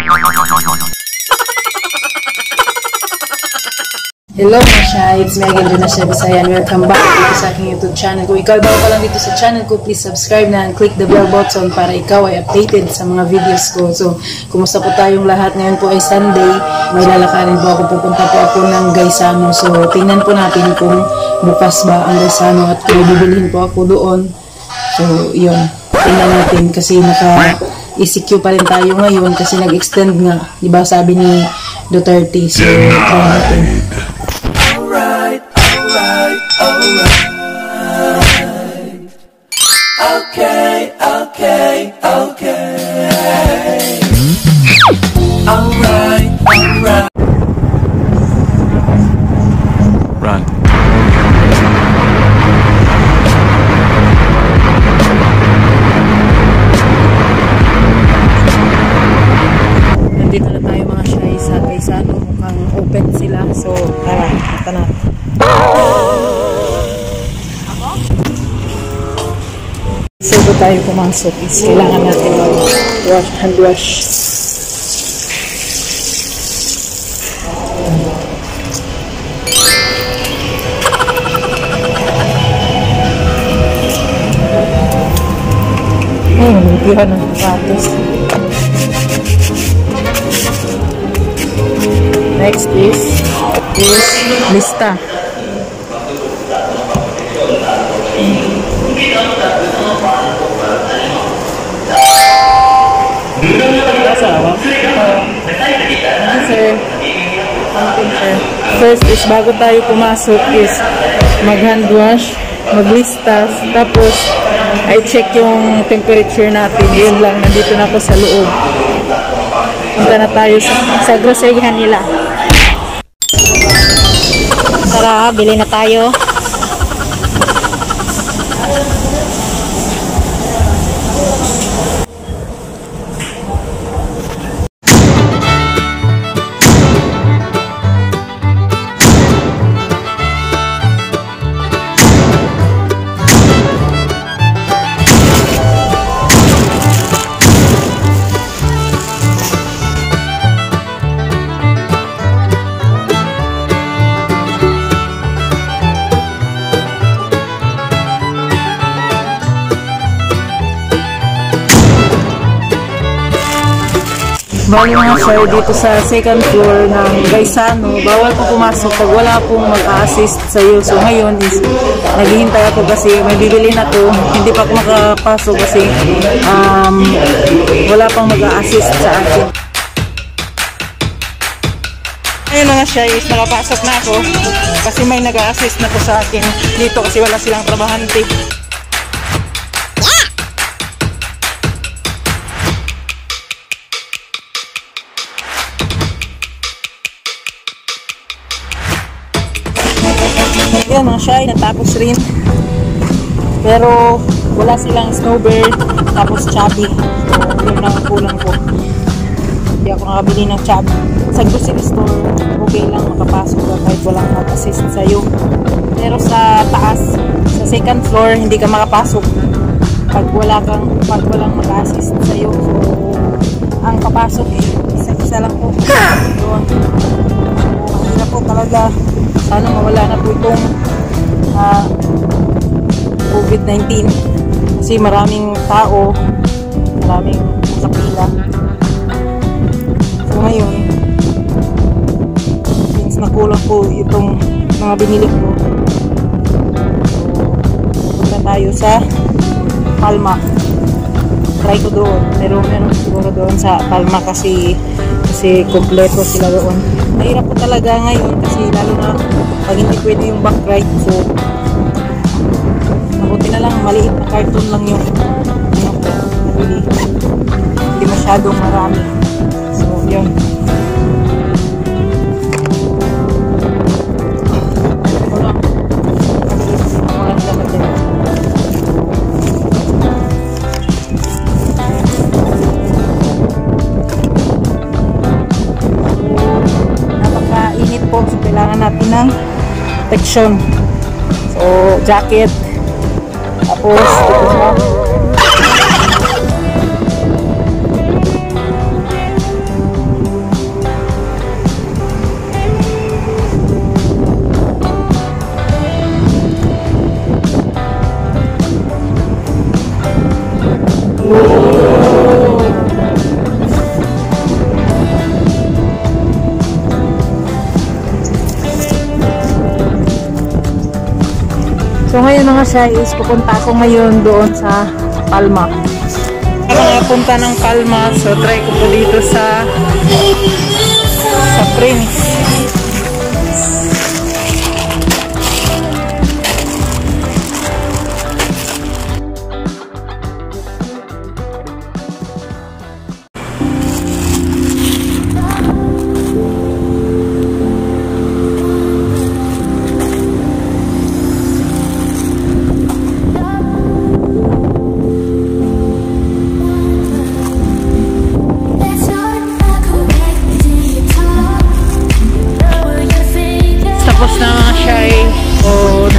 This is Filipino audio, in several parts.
Hello mga siya, it's me again, Jonasha Bisayan. Welcome back dito sa aking YouTube channel. Kung ikaw bago pa lang dito sa channel ko, please subscribe na and click the bell button para ikaw ay updated sa mga videos ko. So, kumusta po tayong lahat? Ngayon po ay Sunday. May lalakarin po ako. Pupunta po ako ng Gaisano. So, tingnan po natin kung bukas ba ang Gaisano at kung bibilhin po ako doon. So, yun. Tingnan natin kasi naka-ECQ pa rin tayo ngayon kasi nag-extend nga. Diba sabi ni Duterte. So, try natin. Alright. Run. Nandito na tayo mga shy sa Gaisano. Mukhang open sila. So, tara, punta na. So, bago tayo pumasok is kailangan natin hand wash. Lumpihan ng sapatos. Next is lista. First is bago tayo pumasok is mag-hand wash, maglista, tapos ay check yung temperature natin. Yun lang, nandito na ako sa loob. Punta na tayo sa groceryhan nila. Tara, bili na tayo. Bali mga sir, dito sa second floor ng Gaisano, bawal po pumasok pag wala pong mag-a-assist sa iyo. So ngayon is naghihintay ako kasi may bibilin ako. Hindi pa ako makapasok kasi wala pang mag-a-assist sa akin. Ayun mga sir, is nakapasok na ako kasi may nag-a-assist na po sa akin dito kasi wala silang trabahante. Yan mga shy, natapos rin. Pero wala silang snowbird, tapos chubby. So yun lang ang kulang ko. Hindi ako nakabili ng chubby. Sa grocery store, okay lang makapasok ka kahit walang mag-assist sa'yo. Pero sa taas, sa second floor, hindi ka makapasok pag walang mag-assist sa'yo. So ang papasok isa-isa lang po. Doon. Mahirap po talaga. Sana mawala na po itong COVID-19 kasi maraming tao, maraming kapila. So ngayon, since nakulang po itong mga binili ko, punta tayo sa Palma. Try ko doon, pero meron siguro doon sa Palma kasi kompleto sila doon. Mahirap po talaga ngayon kasi lalo na pag hindi pwede yung back ride. So mabuti na lang, maliit na carton lang yung hindi masyadong marami. So yun. So kailangan natin ng protection. So jacket, tapos ito siya. Ayun mga guys, pupunta ako ngayon doon sa Palma. Mga punta ng Palma, so try ko po dito sa Prince.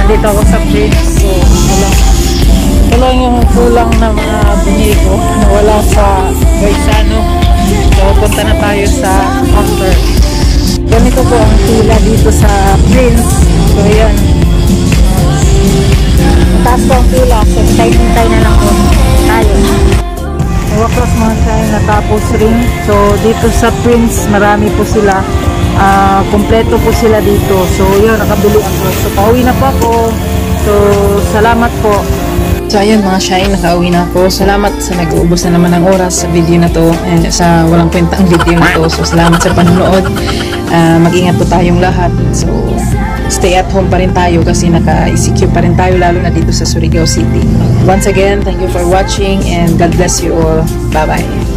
Nandito ako sa bridge, so wala yung kulang na mga bunyi ko na wala sa Gaisano. So punta na tayo sa after. Ganito po ang pila dito sa Prince. So yan, mataas po ang pila, so hintay na lang po tayo. Waklas mga siya natapos rin. So dito sa Prince marami po sila, kompleto po sila dito. So yun, nakabili ako. So pauwi na po ako. So salamat po. So ayun mga shine, nakauwi na ako. Salamat sa nag-uubos na naman ng oras sa video na to, sa walang kwenta ang video na to. So salamat sa panonood. Mag-ingat po tayong lahat. So stay at home pa rin tayo kasi naka-ECQ pa rin tayo, lalo na dito sa Surigao City. Once again, thank you for watching and God bless you all. Bye bye.